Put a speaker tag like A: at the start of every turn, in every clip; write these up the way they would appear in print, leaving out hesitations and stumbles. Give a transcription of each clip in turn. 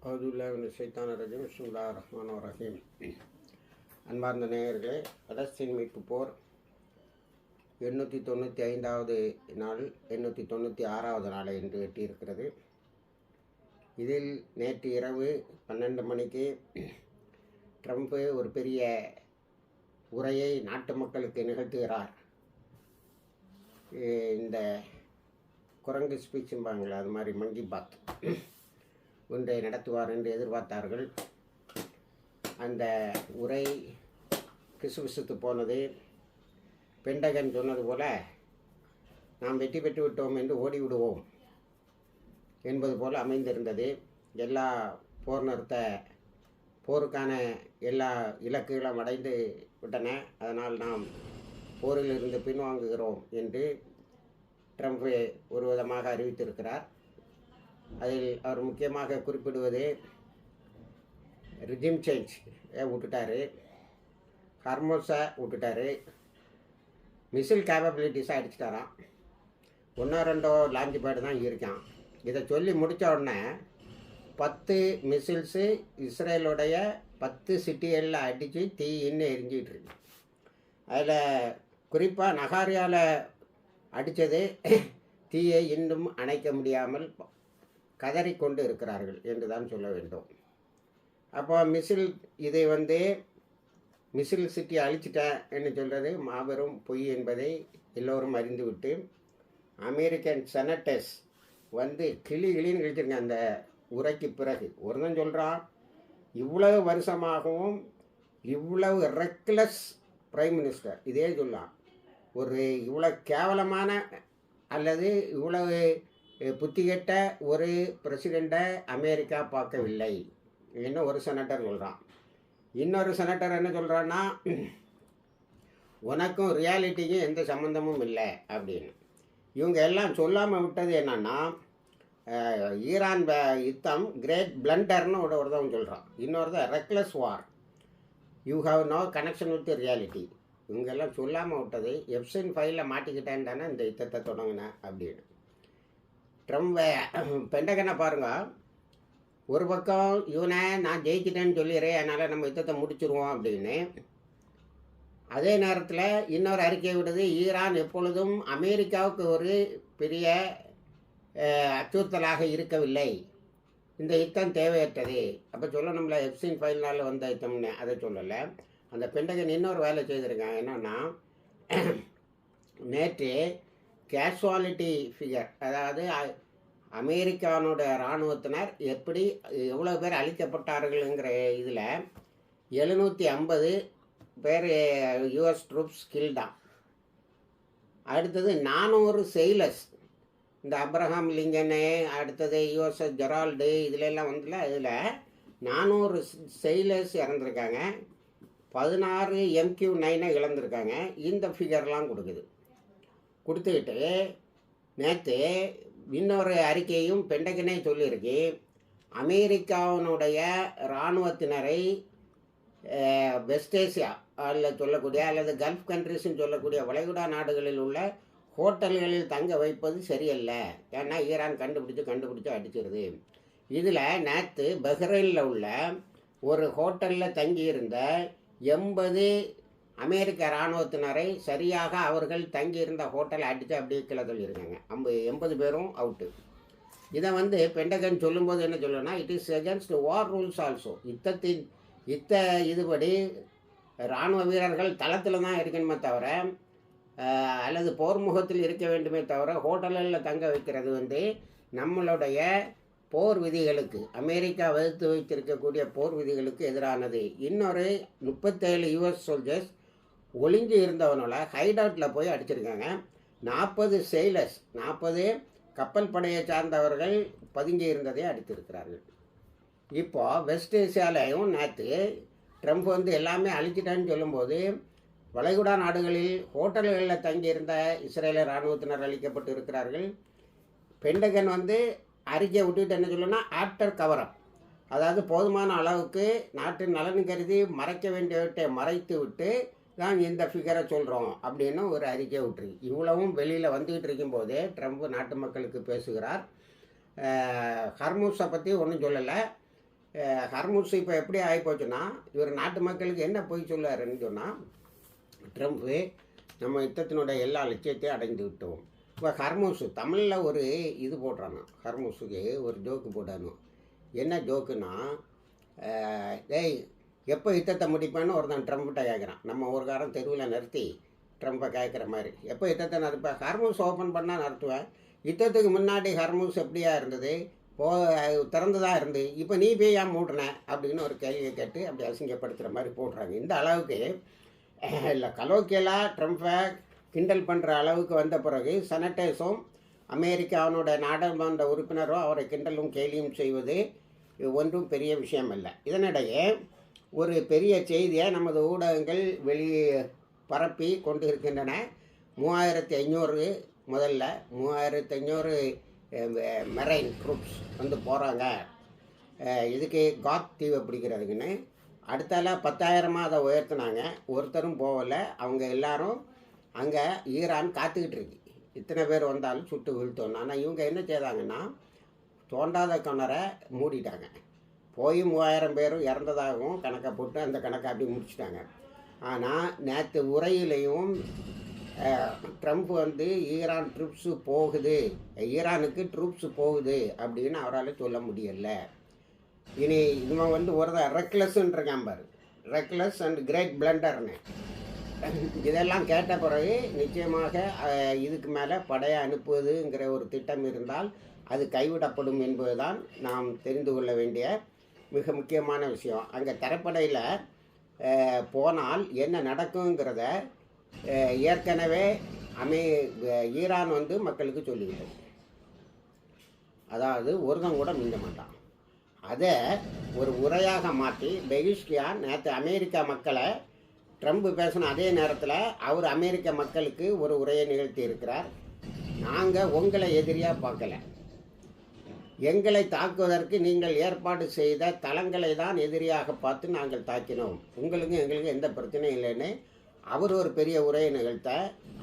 A: அவுதுல்லாஹிமினஷ்-ஷைத்தானிர்-ரஜீம். பிஸ்மில்லாஹிர் ரஹ்மானிர் ரஹீம். அன்பார்ந்த நேயர்களே, பலஸ்தீன் மீட்பு போர் 895வது நாள், 896வது நாளை இன்று எட்டியிருக்கிறது. இதில் நேற்று இரவு 12 மணிக்கு ட்ரம்ப்பு ஒரு பெரிய உரையை நாட்டு மக்களுக்கு நிகழ்த்துகிறார். இந்த குரங்கு ஸ்பீச்சும்பாங்களே, அது மாதிரி மங்கி பாத் ஒன்றை நடத்துவார் என்று எதிர்பார்த்தார்கள். அந்த உரை கிசுகிசுத்து போனது. பெண்டகன் சொன்னது போல, நாம் வெற்றி பெற்று விட்டோம் என்று ஓடிவிடுவோம் என்பது போல் அமைந்திருந்தது. எல்லா போருக்கான எல்லா இலக்குகளும் அடைந்து விட்டன. அதனால் நாம் போரில் இருந்து பின்வாங்குகிறோம் என்று ட்ரம்ப் ஒரு விதமாக அறிவித்திருக்கிறார். அதில் அவர் முக்கியமாக குறிப்பிடுவது ரிஜிம் சேஞ்ச் விட்டுட்டார், ஹார்மோஸை விட்டுட்டார், மிசில் கேப்பபிலிட்டிஸை அடிச்சிட்டாராம். 1-2 லான்ச் பேடு தான் இருக்கான். இதை சொல்லி முடித்த உடனே 10 மிசில்ஸு இஸ்ரேலுடைய 10 சிட்டிகளில் அடித்து தீயின்னு எரிஞ்சிகிட்டு இருக்கு. அதில் குறிப்பாக நகாரியாவில் அடித்தது தீயை இன்னும் அணைக்க முடியாமல் கதறிக்கொண்டு இருக்கிறார்கள் என்று தான் சொல்ல வேண்டும். அப்போ இதை மிசில் சிட்டி அழிச்சிட்டேன் என்று சொல்கிறது மாபெரும் பொய் என்பதை எல்லோரும் அறிந்துவிட்டு, அமெரிக்கன் செனட்டர்ஸ் கிளின்னு கழிச்சிருங்க அந்த உரைக்கு பிறகு. ஒருத்தன் சொல்கிறான், இவ்வளவு வருஷமாகவும் இவ்வளவு ரெக்லஸ் பிரைம் மினிஸ்டர், இதே சொல்லலாம், ஒரு இவ்வளோ கேவலமான அல்லது இவ்வளவு புத்திகெட்ட ஒரு பிரசிடெண்ட்டை அமெரிக்கா பார்க்கவில்லை என்ன ஒரு செனட்டர் சொல்கிறான். இன்னொரு செனட்டர் என்ன சொல்கிறான்னா, உனக்கும் ரியாலிட்டிக்கும் எந்த சம்மந்தமும் இல்லை அப்படின்னு. இவங்க எல்லாம் சொல்லாமல் விட்டது என்னன்னா, ஈரான் யுத்தம் கிரேட் பிளண்டர்னு ஒருத்தவன் சொல்கிறான். இன்னொருத்தன் reckless war, you have no connection with reality. இவங்கெல்லாம் சொல்லாமல் விட்டது. எப்சைன் ஃபைலில் மாட்டிக்கிட்டேன் தானே இந்த யுத்தத்தை தொடங்கினேன் அப்படின்னு. ட்ரம்ப் பெண்டகனை பாருங்கள், ஒரு பக்கம் இவனை நான் ஜெயிச்சிட்டேன்னு சொல்லிடுறேன், அதனால் நம்ம யுத்தத்தை முடிச்சிருவோம் அப்படின்னு. அதே நேரத்தில் இன்னொரு அறிக்கை விடுது, ஈரான் எப்பொழுதும் அமெரிக்காவுக்கு ஒரு பெரிய அச்சுறுத்தலாக இருக்கவில்லை, இந்த யுத்தம் தேவையற்றது. அப்போ சொல்லணும்ல, எப்சைன் ஃபைல்னால் வந்த யுத்தம்னு, அதை சொல்லலை. அந்த பெண்டகன் இன்னொரு வேலை செய்திருக்காங்க. என்னென்னா, நேற்று கேஷுவாலிட்டி ஃபிகர், அதாவது அமெரிக்கானோட இராணுவத்தினர் எவ்வளோ பேர் அழிக்கப்பட்டார்கள்ங்கிற இதில் 750 பேர் யூஎஸ் ட்ரூப்ஸ் கில்டான். அடுத்தது 400 செயிலர்ஸ், இந்த அப்ரஹாம் லிங்கனு, அடுத்தது யூஎஸ்எஸ் ஜெரால்டு, இதிலெல்லாம் இதில் 400 செயிலர்ஸ் இறந்துருக்காங்க, 16 MQ-9 இழந்திருக்காங்க. இந்த ஃபிகர்லாம் கொடுத்துக்கிட்டு நேற்று இன்னொரு அறிக்கையும் பெண்டகனே சொல்லியிருக்கு, அமெரிக்காவினுடைய இராணுவத்தினரை வெஸ்ட் ஏசியா சொல்லக்கூடிய அல்லது கல்ஃப் கண்ட்ரிஸ்ன்னு சொல்லக்கூடிய வளைகுடா நாடுகளில் உள்ள ஹோட்டல்களில் தங்க வைப்பது சரியல்ல, ஏன்னா ஈரான் கண்டுபிடிச்சு அடிச்சிருது. இதில் நேற்று பஹ்ரைனில் உள்ள ஒரு ஹோட்டலில் தங்கியிருந்த 80 அமெரிக்க இராணுவத்தினரை சரியாக அவர்கள் தங்கியிருந்த ஹோட்டலை அடித்து அப்படியே கீழே சொல்லியிருக்காங்க. 80 பேரும் அவுட்டு. இதை பெண்டகன் சொல்லும்போது என்ன சொல்லணும்னா, it is against war rules also. இதுபடி இராணுவ வீரர்கள் தளத்தில் தான் இருக்கணுமே தவிர, அல்லது போர்முகத்தில் இருக்க வேண்டுமே தவிர, ஹோட்டல்களில் தங்க வைக்கிறது நம்மளுடைய போர் விதிகளுக்கு, அமெரிக்கா வகுத்து வைத்திருக்கக்கூடிய போர் விதிகளுக்கு எதிரானது. இன்னொரு 37 யூஎஸ் சோல்ஜர்ஸ் ஒளிஞ்சு இருந்தவனோட ஹைடவுட்டில் போய் அடிச்சிருக்காங்க. 40 செயிலர்ஸ், 40 கப்பல் படையை சார்ந்தவர்கள் பதுங்கி இருந்ததை அடித்திருக்கிறார்கள். இப்போ வெஸ்ட் ஏசியாலையும் நேற்று ட்ரம்ப் எல்லாமே அழிச்சிட்டான்னு சொல்லும்போது, வளைகுடா நாடுகளில் ஹோட்டல்களில் தங்கியிருந்த இஸ்ரேல இராணுவத்தினர் அழிக்கப்பட்டு இருக்கிறார்கள். பெண்டகன் அறிக்கை விட்டுட்டு என்ன சொல்லணும்னா, ஆஃப்டர் கவரப், அதாவது போதுமான அளவுக்கு நாட்டின் நலன் கருதி மறைக்க வேண்டியவற்றை மறைத்து விட்டு தான் இந்த ஃபிகரை சொல்கிறோம் அப்படின்னு ஒரு அறிக்கை விட்டுருக்கு. இவ்வளவும் வெளியில் வந்துக்கிட்டு இருக்கும்போதே ட்ரம்ப் நாட்டு மக்களுக்கு பேசுகிறார். ஹர்மூஸை பற்றி ஒன்றும் சொல்லலை. ஹர்முஸ் இப்போ எப்படி ஆகிப்போச்சுன்னா, இவர் நாட்டு மக்களுக்கு என்ன போய் சொல்லாருன்னு சொன்னால், ட்ரம்ப்பு நம்ம யுத்தத்தினுடைய எல்லா லட்சியத்தையும் அடைந்து விட்டோம். இப்போ ஹர்முஸ் தமிழில் ஒரு இது போடுறானோ, ஹர்முஸுக்கு ஒரு ஜோக்கு போட்டானோ. என்ன ஜோக்குன்னா, டேய் எப்போ யுத்தத்தை முடிப்பேன்னு ஒருத்தன் ட்ரம்ப்கிட்ட கேட்குறான். நம்ம ஒரு காரம் தெருவில் நிறுத்தி ட்ரம்ப்பை கேட்குற மாதிரி, எப்போ யுத்தத்தை நடப்பேன்? ஹர்முஸ் ஓப்பன் பண்ணால் நடத்துவேன். யுத்தத்துக்கு முன்னாடி ஹர்முஸ் எப்படியா இருந்தது? திறந்து தான் இருந்து, இப்போ நீ போய் ஏன் மூடுன அப்படின்னு ஒரு கேள்வியை கேட்டு அப்படி அசிங்கப்படுத்துகிற மாதிரி போடுறாங்க. இந்த அளவுக்கு இல்லை, கலோக்கியலாக ட்ரம்ப்பை கிண்டல் பண்ணுற அளவுக்கு வந்த பிறகு செனட்டர்ஸும் அமெரிக்காவினுடைய நாடாளுமன்ற உறுப்பினரும் அவரை கிண்டலும் கேலியும் செய்வது ஒன்றும் பெரிய விஷயம் இல்லை. இதனிடையே ஒரு பெரிய செய்தியை நமது ஊடகங்கள் பரப்பி கொண்டு இருக்கின்றன. 3500 முதல்ல 3500 மெரைன் ட்ரூப்ஸ் வந்து போகிறாங்க இதுக்கு காத் தீவை பிடிக்கிறதுக்குன்னு. அடுத்தால 10,000 அதை உயர்த்தினாங்க. ஒருத்தரும் போகலை. அவங்க எல்லாரும் அங்கே ஈரான் காத்துக்கிட்டு இருக்கு, இத்தனை பேர் வந்தாலும் சுட்டு வீழ்த்தோன்னு. ஆனால் இவங்க என்ன செய்தாங்கன்னா, தோண்டாத கிணறை மூடிட்டாங்க. போய் 3000 பேரும் இறந்ததாகவும் கணக்கை போட்டு அந்த கணக்கை அப்படி முடிச்சிட்டாங்க. ஆனால் நேற்று உரையிலையும் ட்ரம்ப் வந்து ஈரான் ட்ரூப்ஸு போகுது, ஈரானுக்கு ட்ரூப்ஸு போகுது அப்படின்னு அவரால் சொல்ல முடியலை. இனி இவன் வந்து ஒரு ரெக்லெஸ்ன்றிருக்கான் பாரு, ரெக்லெஸ் அண்ட் கிரேட் பிளண்டர்னு. இதெல்லாம் கேட்ட பிறகு நிச்சயமாக இதுக்கு மேலே படையை அனுப்புவதுங்கிற ஒரு திட்டம் இருந்தால் அது கைவிடப்படும் என்பதுதான் நாம் தெரிந்து கொள்ள வேண்டிய மிக முக்கியமான விஷயம். அங்கே தரைப்படையில் போனால் என்ன நடக்குங்கிறத ஏற்கனவே ஈரான் வந்து மக்களுக்கு சொல்லிவிட்டது. அதாவது ஒருத்தன் கூட மிஞ்ச மாட்டான். அதை ஒரு உரையாக மாற்றி பெகிஷ்கியான் நேற்று அமெரிக்கா மக்களை, ட்ரம்ப் பேசின அதே நேரத்தில் அவர் அமெரிக்க மக்களுக்கு ஒரு உரையை நிகழ்த்தி இருக்கிறார். நாங்கள் உங்களை எதிரியாக பார்க்கல, எங்களை தாக்குவதற்கு நீங்கள் ஏற்பாடு செய்த தளங்களை தான் எதிரியாக பார்த்து நாங்கள் தாக்கினோம், உங்களுக்கு எங்களுக்கு எந்த பிரச்சனையும் இல்லைன்னு அவர் ஒரு பெரிய உரையை நிகழ்த்த.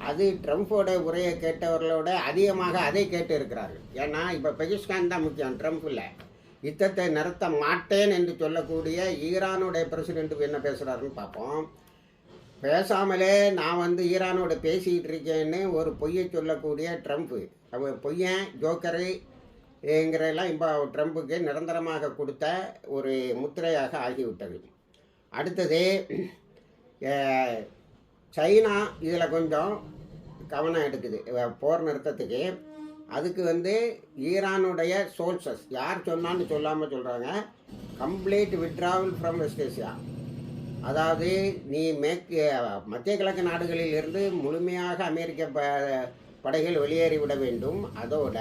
A: அது ட்ரம்ப்போட உரையை கேட்டவர்களோட அதிகமாக அதை கேட்டு இருக்கிறார்கள். ஏன்னா இப்போ பெகிஷ்கான் தான் முக்கியம், ட்ரம்ப் இல்லை. யுத்தத்தை நிறுத்த மாட்டேன் என்று சொல்லக்கூடிய ஈரானுடைய பிரசிடென்ட் என்ன பேசுகிறாருன்னு பார்ப்போம். பேசாமலே நான் வந்து ஈரானோட பேசிக்கிட்டு இருக்கேன்னு ஒரு பொய்யை சொல்லக்கூடிய ட்ரம்ப்பு, அவர் பொய்யன் ஜோக்கரு என்கிறெல்லாம் இப்போ ட்ரம்ப்புக்கு நிரந்தரமாக கொடுத்த ஒரு முத்திரையாக ஆகிவிட்டது. அடுத்தது சைனா இதில் கொஞ்சம் கவனம் எடுக்குது போர் நிறுத்தத்துக்கு. அதுக்கு வந்து ஈரானுடைய சோல்சஸ் யார் சொன்னான்னு சொல்லாமல் சொல்கிறாங்க, complete withdrawal from west Asia. அதாவது நீ மத்திய கிழக்கு நாடுகளில் இருந்து முழுமையாக அமெரிக்க படைகள் வெளியேறிவிட வேண்டும், அதோட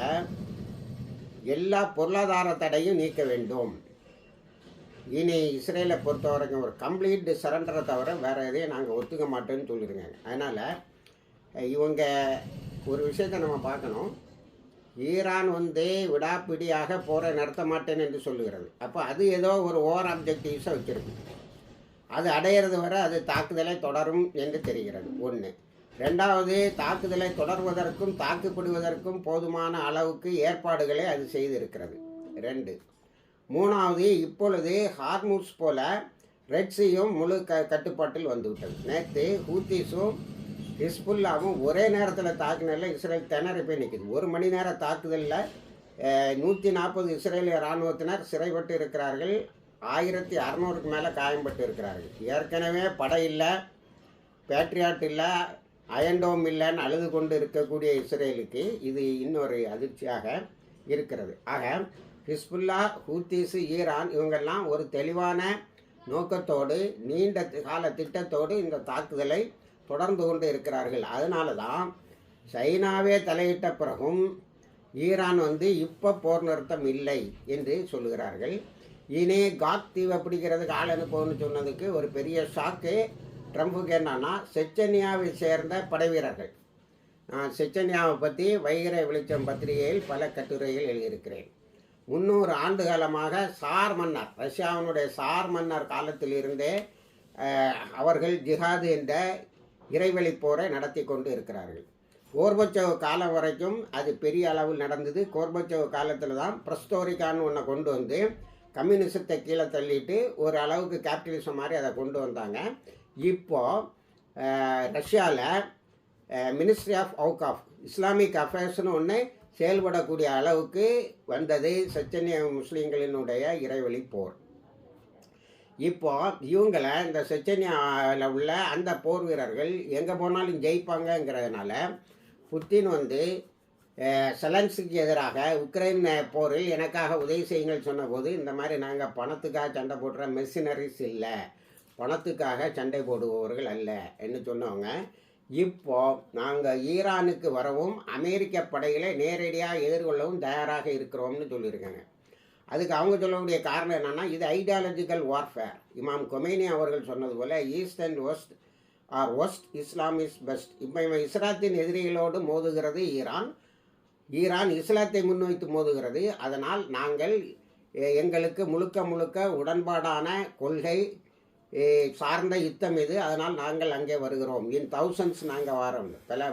A: எல்லா பொருளாதார தடையும் நீக்க வேண்டும். இனி இஸ்ரேலை பொறுத்த வரைக்கும் ஒரு கம்ப்ளீட் சரண்டரை தவிர வேறு எதையும் நாங்கள் ஒத்துக்க மாட்டோன்னு சொல்லியிருக்காங்க. அதனால் இவங்க ஒரு விஷயத்தை நம்ம பார்க்கணும். ஈரான் வந்து விடாப்பிடியாக போரை நடத்த மாட்டேன் என்று சொல்லுகிறது. அப்போ அது ஏதோ ஒரு ஓவர் ஆப்ஜெக்டிவ்ஸை வச்சுருக்கு. அது அடையிறது வரை அது தாக்குதலை தொடரும் என்று தெரிகிறது. ஒன்று. ரெண்டாவது, தாக்குதலை தொடர்வதற்கும் தாக்குப்பிடுவதற்கும் போதுமான அளவுக்கு ஏற்பாடுகளை அது செய்திருக்கிறது. 2. மூணாவது, இப்பொழுது ஹார்முஸ் போல ரெட்ஸியும் முழு கட்டுப்பாட்டில் வந்துவிட்டது. நேற்று ஹூத்திஸும் ஹிஸ்புல்லாவும் ஒரே நேரத்தில் தாக்குதலில் இஸ்ரேல் திணறி போய் நிற்குது. 1 மணி நேர தாக்குதலில் 140 இஸ்ரேலிய இராணுவத்தினர் சிறைப்பட்டு இருக்கிறார்கள். 1600க்கு மேலே காயம்பட்டு இருக்கிறார்கள். ஏற்கனவே படை இல்லை, பேட்ரியாட் இல்லை, அயன்டோம் இல்லைன்னு அழுது கொண்டு இருக்கக்கூடிய இஸ்ரேலுக்கு இது இன்னொரு அதிர்ச்சியாக இருக்கிறது. ஆக ஹிஸ்புல்லா, ஹூத்திஸு, ஈரான் இவங்கெல்லாம் ஒரு தெளிவான நோக்கத்தோடு நீண்ட கால திட்டத்தோடு இந்த தாக்குதலை தொடர்ந்து கொண்டு இருக்கிறார்கள். அதனால தான் சைனாவே தலையிட்ட பிறகும் ஈரான் வந்து இப்போ போர் நிறுத்தம் இல்லை என்று சொல்லுகிறார்கள். இனி காத் தீவை பிடிக்கிறதுக்கு ஆள் அனுப்புன்னு சொன்னதுக்கு ஒரு பெரிய ஷாக்கு ட்ரம்ப்புக்கு. என்னன்னா, செச்சனியாவை சேர்ந்த படை வீரர்கள். நான் செச்சனியாவை பற்றி வைகரை வெளிச்சம் பத்திரிகையில் பல கட்டுரைகள் எழுதியிருக்கிறேன். 300 ஆண்டு காலமாக சார் மன்னர், ரஷ்யாவினுடைய சார் மன்னர் காலத்திலிருந்தே அவர்கள் ஜிஹாது என்ற இறைவழி போரை நடத்தி கொண்டு இருக்கிறார்கள். கோர்பச்சேவ் காலம் வரைக்கும் அது பெரிய அளவில் நடந்தது. கோர்பச்சேவ் காலத்தில் தான் பிரஸ்டோரிக்கான்னு ஒன்றை கொண்டு வந்து கம்யூனிசத்தை கீழே தள்ளிட்டு ஒரு அளவுக்கு கேபிட்டலிசம் மாதிரி அதை கொண்டு வந்தாங்க. இப்போது ரஷ்யாவில் மினிஸ்ட்ரி ஆஃப் அவுகாஃப் இஸ்லாமிக் அஃபேர்ஸ்னு ஒன்று செயல்படக்கூடிய அளவுக்கு வந்தது செச்சன்ய முஸ்லீம்களினுடைய இறைவழி போர். இப்போ இவங்களை இந்த செச்சன்யாவில் உள்ள அந்த போர் வீரர்கள் எங்கே போனாலும் ஜெயிப்பாங்கங்கிறதுனால புத்தின் செலன்ஸ்க்கு எதிராக உக்ரைன் போரில் எனக்காக உதவி செய்யுங்கள் சொன்னபோது, இந்த மாதிரி நாங்கள் பணத்துக்காக சண்டை போடுற மெர்சினரிஸ் இல்லை, பணத்துக்காக சண்டை போடுபவர்கள் அல்ல என்று சொன்னவங்க இப்போ நாங்கள் ஈரானுக்கு வரவும் அமெரிக்க படைகளை நேரடியாக எதிர்கொள்ளவும் தயாராக இருக்கிறோம்னு சொல்லியிருக்காங்க. அதுக்கு அவங்க சொல்லக்கூடிய காரணம் என்னென்னா, இது ஐடியாலஜிக்கல் வார்ஃபேர். இமாம் கொமேனி அவர்கள் சொன்னது போல் east and west are worst, Islam is best. இப்போ இஸ்லாத்தின் எதிரிகளோடு மோதுகிறது ஈரான் இஸ்லாத்தை முன்வைத்து மோதுகிறது. அதனால் நாங்கள் எங்களுக்கு முழுக்க உடன்பாடான கொள்கை சார்ந்த யுத்தம் இது, அதனால் நாங்கள் அங்கே வருகிறோம், இன் தௌசண்ட்ஸ் நாங்கள் வரோம். பல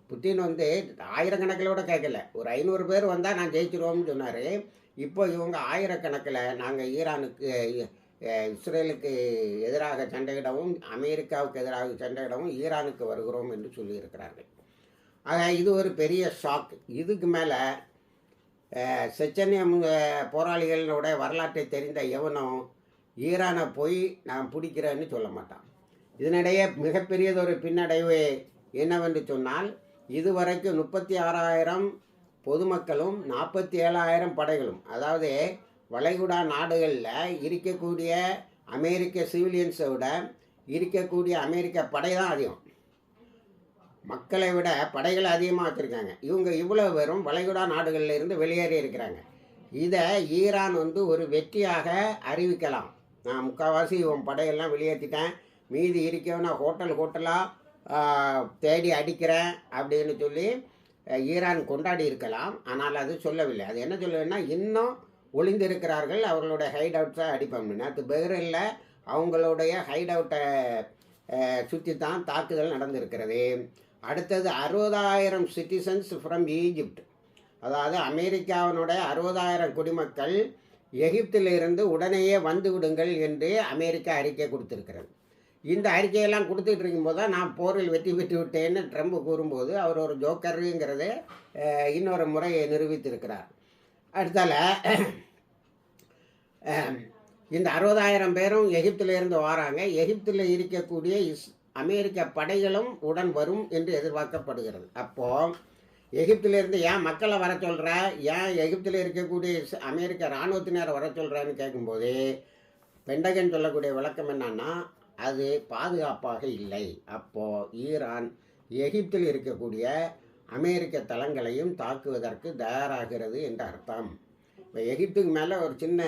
A: புட்டின் ஆயிரக்கணக்கில் கூட கேட்கல, ஒரு 500 பேர் வந்தால் நான் ஜெயிச்சிருவோம்னு சொன்னார். இப்போ இவங்க ஆயிரக்கணக்கில் நாங்கள் ஈரானுக்கு இஸ்ரேலுக்கு எதிராக சண்டையிடவும் அமெரிக்காவுக்கு எதிராக சண்டையிடவும் ஈரானுக்கு வருகிறோம் என்று சொல்லியிருக்கிறார்கள். ஆக இது ஒரு பெரிய ஷாக். இதுக்கு மேலே செச்சன்ய போராளிகளோட வரலாற்றை தெரிந்த எவனும் ஈரானை போய் நான் பிடிக்கிறேன்னு சொல்ல மாட்டான். இதனிடையே மிகப்பெரியதொரு பின்னடைவு என்னவென்று சொன்னால், இதுவரைக்கும் 36,000 பொதுமக்களும் 47,000 படைகளும், அதாவது வளைகுடா நாடுகளில் இருக்கக்கூடிய அமெரிக்க சிவிலியன்ஸை விட இருக்கக்கூடிய அமெரிக்க படை தான் அதிகம். மக்களை விட படைகளை அதிகமாக வச்சுருக்காங்க. இவங்க இவ்வளோ பேரும் வளைகுடா நாடுகளில் இருந்து வெளியேறி இருக்கிறாங்க. இதை ஈரான் ஒரு வெற்றியாக அறிவிக்கலாம். நான் முக்கால்வாசி இவன் படையெல்லாம் வெளியேற்றிட்டேன், மீதி இருக்கவனா ஹோட்டலாக தேடி அடிக்கிறேன் அப்படின்னு சொல்லி ஈரான் கொண்டாடி இருக்கலாம். ஆனால் அது சொல்லவில்லை. அது என்ன சொல்லுவேன்னா, இன்னும் ஒளிந்திருக்கிறார்கள், அவர்களுடைய ஹைட் அவுட்ஸை அடிப்போம்னு. நேற்று பெஹ்ரைனில் அவங்களுடைய ஹைட் அவுட்டை சுற்றி தான் தாக்குதல் நடந்திருக்கிறது. அடுத்தது 60,000 சிட்டிசன்ஸ் ஃப்ரம் ஈஜிப்ட், அதாவது அமெரிக்காவினுடைய 60,000 குடிமக்கள் எகிப்திலிருந்து உடனேயே வந்து விடுங்கள் என்று அமெரிக்கா அறிக்கை கொடுத்துருக்கிறது. இந்த அறிக்கையெல்லாம் கொடுத்துட்டு இருக்கும்போது தான் நான் போரில் வெற்றி பெற்று விட்டேன்னு ட்ரம்ப் கூறும்போது அவர் ஒரு ஜோக்கருங்கிறத இன்னொரு முறையை நிரூபித்திருக்கிறார். அடுத்தால இந்த 60,000 பேரும் எகிப்திலிருந்து வராங்க. எகிப்தில் இருக்கக்கூடிய அமெரிக்க படைகளும் உடன் வரும் என்று எதிர்பார்க்கப்படுகிறது. அப்போது எகிப்திலிருந்து ஏன் மக்களை வர சொல்கிற, ஏன் எகிப்தில் இருக்கக்கூடிய அமெரிக்க இராணுவத்தினரை வர சொல்கிறான்னு கேட்கும்போது பெண்டகன் சொல்லக்கூடிய விளக்கம் என்னன்னா, அது பாதுகாப்பாக இல்லை. அப்போது ஈரான் எகிப்தில் இருக்கக்கூடிய அமெரிக்க தளங்களையும் தாக்குவதற்கு தயாராகிறது என்று அர்த்தம். இப்போ எகிப்துக்கு மேலே ஒரு சின்ன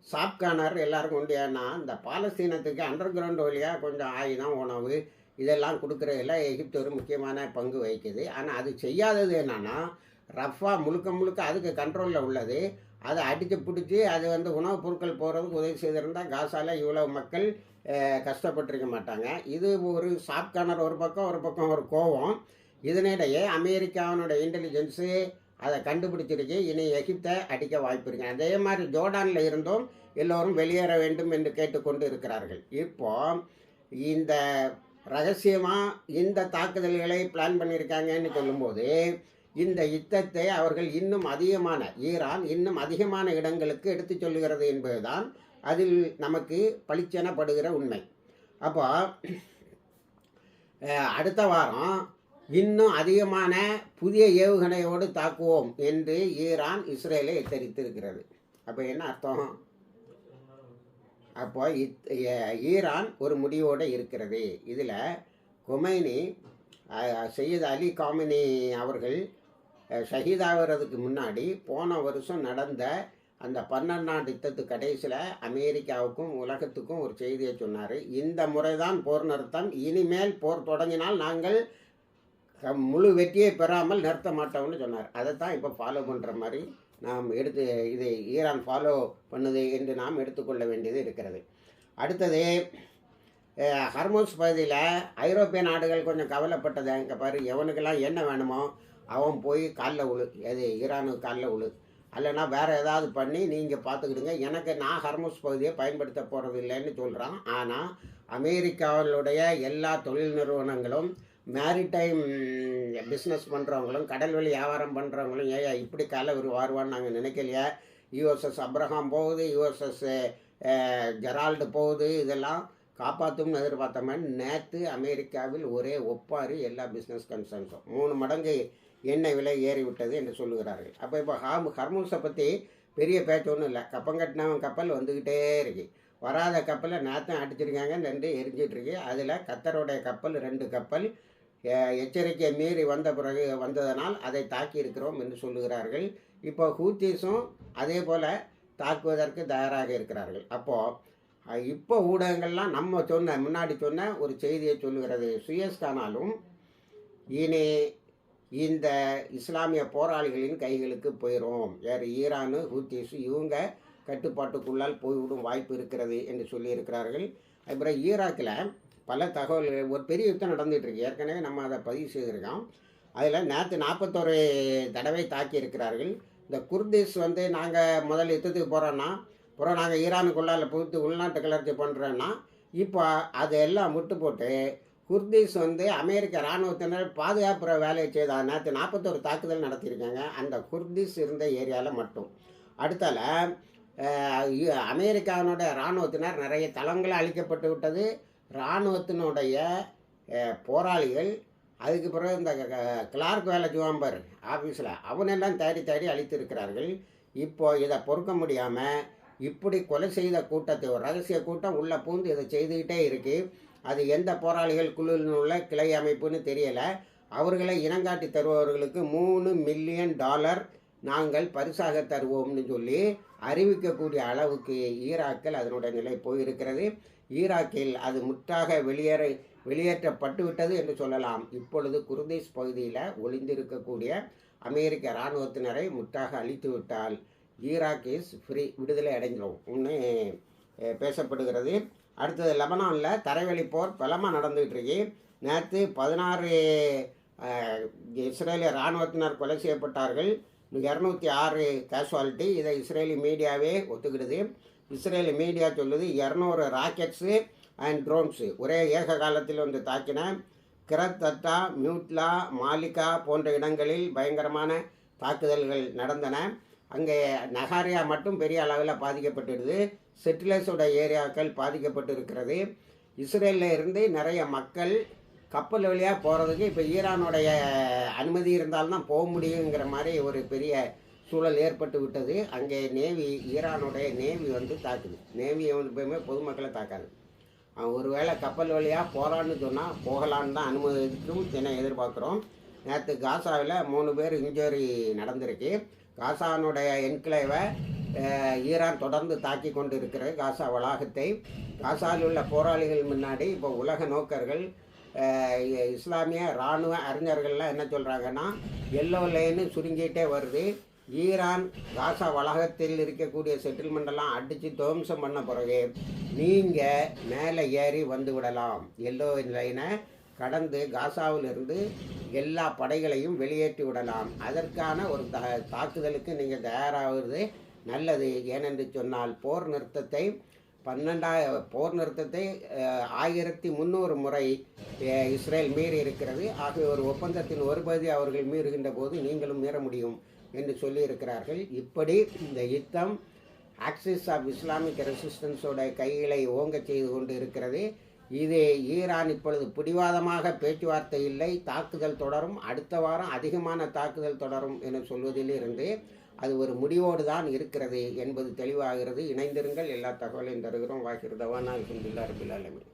A: சாப்கானர் எல்லாருக்கும் உண்டு. ஏன்னா இந்த பாலஸ்தீனத்துக்கு அண்டர் கிரவுண்ட் வழியாக கொஞ்சம் ஆயுதம், உணவு இதெல்லாம் கொடுக்குறதில் எகிப்து ஒரு முக்கியமான பங்கு வகிக்குது. ஆனால் அது செய்யாதது என்னன்னா, ரஃபா முழுக்க அதுக்கு கண்ட்ரோலில் உள்ளது. அதை அடித்து பிடிச்சி அது உணவுப் பொருட்கள் போகிறதுக்கு உதவி செய்திருந்தால் காசாவில் இவ்வளோ மக்கள் கஷ்டப்பட்டிருக்க மாட்டாங்க. இது ஒரு சாப்கானர் ஒரு பக்கம் ஒரு கோபம். இதனிடையே அமெரிக்காவினுடைய இன்டெலிஜென்ஸு அதை கண்டுபிடிச்சிருக்கு, இனி எகிப்தை அடிக்க வாய்ப்பு இருக்கு. அதே மாதிரி ஜோர்டானில் இருந்தும் எல்லோரும் வெளியேற வேண்டும் என்று கேட்டுக்கொண்டு இருக்கிறார்கள். இப்போ இந்த ரகசியமாக இந்த தாக்குதல்களை பிளான் பண்ணியிருக்காங்கன்னு சொல்லும்போது, இந்த யுத்தத்தை அவர்கள் ஈரான் இன்னும் அதிகமான இடங்களுக்கு எடுத்து சொல்லுகிறது என்பதுதான் அதில் நமக்கு பளிச்செனப்படுகிற உண்மை. அப்போ அடுத்த வாரம் இன்னும் அதிகமான புதிய ஏவுகணையோடு தாக்குவோம் என்று ஈரான் இஸ்ரேலை எச்சரித்திருக்கிறது. அப்போ என்ன அர்த்தம்? அப்போ ஈரான் ஒரு முடிவோடு இருக்கிறது. இதில் கொமைனி சையத் அலி காமினி அவர்கள் ஷஹீதாகிறதுக்கு முன்னாடி போன வருஷம் நடந்த அந்த 12ஆம் யுத்தத்துக்கு கடைசியில் அமெரிக்காவுக்கும் உலகத்துக்கும் ஒரு செய்தியை சொன்னார். இந்த முறை தான் போர் நிறுத்தம், இனிமேல் போர் தொடங்கினால் நாங்கள் முழு வெற்றியை பெறாமல் நிறுத்த மாட்டோம்னு சொன்னார். அதைத்தான் இப்போ ஃபாலோ பண்ணுற மாதிரி நாம் இதை ஈரான் ஃபாலோ பண்ணுது என்று நாம் எடுத்துக்கொள்ள வேண்டியது இருக்கிறது. அடுத்தது ஹர்மோஸ் பகுதியில் ஐரோப்பிய நாடுகள் கொஞ்சம் கவலைப்பட்டது. இங்கே பாரு, எவனுக்கெல்லாம் என்ன வேணுமோ அவன் போய் காலில் உழு, அது ஈரானுக்கு காலில் உழு. அல்லைன்னா வேறு ஏதாவது பண்ணி நீங்கள் பார்த்துக்கிடுங்க. நான் ஹர்முஸ் பகுதியை பயன்படுத்த போகிறது இல்லைன்னு சொல்கிறான். ஆனால் அமெரிக்காவுடைய எல்லா தொழில் நிறுவனங்களும், மேரிடைம் பிஸ்னஸ் பண்ணுறவங்களும், கடல்வெளி வியாபாரம் பண்ணுறவங்களும், இப்படி கால வருவான்னு நாங்கள் நினைக்கலையா. யுஎஸ்எஸ் அப்ரஹாம் போகுது, யுஎஸ்எஸ் ஜெரால்டு போகுது, இதெல்லாம் காப்பாற்றும்னு எதிர்பார்த்த மாதிரி நேற்று அமெரிக்காவில் ஒரே ஒப்பாரி எல்லா பிஸ்னஸ் கன்சர்ன்ஸும் 3 மடங்கு எண்ணெய் விலை ஏறிவிட்டது என்று சொல்லுகிறார்கள். அப்போ இப்போ ஹர்முஸை பற்றி பெரிய பேச்சு ஒன்றும் இல்லை. கப்பங்கட்டினவன் கப்பல் வந்துக்கிட்டே இருக்கு. வராத கப்பலை நேற்று அடிச்சிருக்காங்க, 2 எரிஞ்சிட்ருக்கு. அதில் கத்தருடைய கப்பல் 2 கப்பல் எச்சரிக்கை மீறி வந்ததனால் அதை தாக்கி இருக்கிறோம் என்று சொல்லுகிறார்கள். இப்போ ஹூத்தீஸும் அதே போல் தாக்குவதற்கு தயாராக இருக்கிறார்கள். அப்போது இப்போ ஊடகங்கள்லாம் நம்ம முன்னாடி சொன்ன ஒரு செய்தியை சொல்லுகிறது. சுயஸ் கானாலும் இனி இந்த இஸ்லாமிய போராளிகளின் கைகளுக்கு போயிடும். வேறு ஈரானு, ஹூத்தீஸு இவங்க கட்டுப்பாட்டுக்குள்ளால் போய்விடும் வாய்ப்பு இருக்கிறது என்று சொல்லியிருக்கிறார்கள். அப்புறம் ஈராக்கில் பல தகவல்கள், ஒரு பெரிய யுத்தம் நடந்துகிட்ருக்கு. ஏற்கனவே நம்ம அதை பதிவு செய்திருக்கோம். அதில் நேற்று 41 தடவை தாக்கி இருக்கிறார்கள். இந்த குர்திஸ் நாங்கள் முதல் யுத்தத்துக்கு போகிறோன்னா, அப்புறம் நாங்கள் ஈரானுக்குள்ளால் புகுத்து உள்நாட்டு கிளர்ச்சி பண்ணுறோன்னா, இப்போ அதெல்லாம் முட்டு போட்டு குர்திஸ் அமெரிக்க இராணுவத்தினர் பாதுகாப்புற வேலையை செய்தால் நேற்று 41 தாக்குதல் நடத்தியிருக்காங்க அந்த குர்திஸ் இருந்த ஏரியாவில் மட்டும். அடுத்தால அமெரிக்காவினுடைய இராணுவத்தினர் நிறைய தளங்கள் அழிக்கப்பட்டு விட்டது. இராணுவத்தினுடைய போராளிகள் அதுக்கு பிறகு இந்த கிளார்க் வேலை ஜுவாம்பர் ஆஃபீஸில் அவனெல்லாம் தேடி அழித்திருக்கிறார்கள். இப்போ இதை பொறுக்க முடியாமல் இப்படி கொலை செய்த கூட்டத்தை, ஒரு ரகசிய கூட்டம் உள்ளே பூந்து இதை செய்துக்கிட்டே இருக்குது. அது எந்த போராளிகள் குழுவில் உள்ள கிளை அமைப்புன்னு தெரியலை. அவர்களை இனங்காட்டி தருபவர்களுக்கு $3 மில்லியன் நாங்கள் பரிசாக தருவோம்னு சொல்லி அறிவிக்கக்கூடிய அளவுக்கு ஈராக்கில் அதனுடைய நிலை போயிருக்கிறது. ஈராக்கில் அது முற்றாக வெளியேற்றப்பட்டு விட்டது என்று சொல்லலாம். இப்பொழுது குர்திஸ் பகுதியில் ஒளிந்திருக்கக்கூடிய அமெரிக்க இராணுவத்தினரை முற்றாக அழித்து விட்டால் ஈராக் இஸ் ஃப்ரீ, விடுதலை அடைஞ்சிடும் பேசப்படுகிறது. அடுத்தது லெபனானில் தரைவழி போர் பலமாக நடந்துகிட்டு இருக்கு. நேற்று 16 இஸ்ரேலிய இராணுவத்தினர் கொலை செய்யப்பட்டார்கள். 206 கேஷுவாலிட்டி. இதை இஸ்ரேலி மீடியாவே ஒத்துக்கிடுது. இஸ்ரேலி மீடியா சொல்லுது 200 ராக்கெட்ஸு அண்ட் ட்ரோன்ஸு ஒரே ஏக காலத்தில் தாக்கின கிரத்தா, மியூட்லா, மாலிகா போன்ற இடங்களில் பயங்கரமான தாக்குதல்கள் நடந்தன. அங்கே நகாரியா மட்டும் பெரிய அளவில் பாதிக்கப்பட்டுடுது. செட்டிலர்ஸோட ஏரியாக்கள் பாதிக்கப்பட்டு இருக்கிறது. இஸ்ரேலில் இருந்து நிறைய மக்கள் கப்பல் வழியாக போகிறதுக்கு இப்போ ஈரானுடைய அனுமதி இருந்தால்தான் போக முடியுங்கிற மாதிரி ஒரு பெரிய சூழல் ஏற்பட்டு விட்டது. அங்கே ஈரானுடைய நேவி தாக்குது. நேவியை எப்போயுமே பொதுமக்களை தாக்காது. ஒருவேளை கப்பல் வழியாக போகலான்னு சொன்னால் போகலான்னு தான் அனுமதிக்கும் என எதிர்பார்க்குறோம். நேற்று காசாவில் 3 பேர் இன்ஜுரி நடந்திருக்கு. காசானுடைய என்க்ளேவை ஈரான் தொடர்ந்து தாக்கி கொண்டு இருக்கிற காசா வளாகத்தை. காசாவில் உள்ள போராளிகள் முன்னாடி இப்போ உலக நோக்கர்கள், இஸ்லாமிய இராணுவ அறிஞர்கள்லாம் என்ன சொல்கிறாங்கன்னா, எல்லோ லைனு சுருங்கிட்டே வருது. ஈரான் காசா வளாகத்தில் இருக்கக்கூடிய செட்டில்மெண்டெல்லாம் அடித்து துவம்சம் பண்ண பிறகு நீங்கள் மேலே ஏறி வந்து விடலாம். எல்லோ லைனை கடந்து காசாவிலிருந்து எல்லா படைகளையும் வெளியேற்றி விடலாம். அதற்கான ஒரு தாக்குதலுக்கு நீங்கள் தயாராகிறது நல்லது. ஏனென்று சொன்னால் போர் நிறுத்தத்தை 1300 முறை இஸ்ரேல் மீறி இருக்கிறது. ஆகிய ஒரு ஒப்பந்தத்தின் ஒரு பகுதி அவர்கள் மீறுகின்ற போது நீங்களும் மீற முடியும் என்று சொல்லியிருக்கிறார்கள். இப்படி இந்த யுத்தம் ஆக்சிஸ் ஆஃப் இஸ்லாமிக் ரெசிஸ்டன்ஸோட கைகளை ஓங்க செய்து கொண்டு இருக்கிறது. இது ஈரான் இப்பொழுது பிடிவாதமாக பேச்சுவார்த்தை இல்லை, தாக்குதல் தொடரும், அடுத்த வாரம் அதிகமான தாக்குதல் தொடரும் என சொல்வதிலிருந்து அது ஒரு முடிவோடு தான் இருக்கிறது என்பது தெளிவாகிறது. இணைந்திருங்கள். எல்லா தகவலையும் தருகிறோம். வாகிருதவான் அல்ஹம்துலில்லாஹி ரப்பில் ஆலமீன்.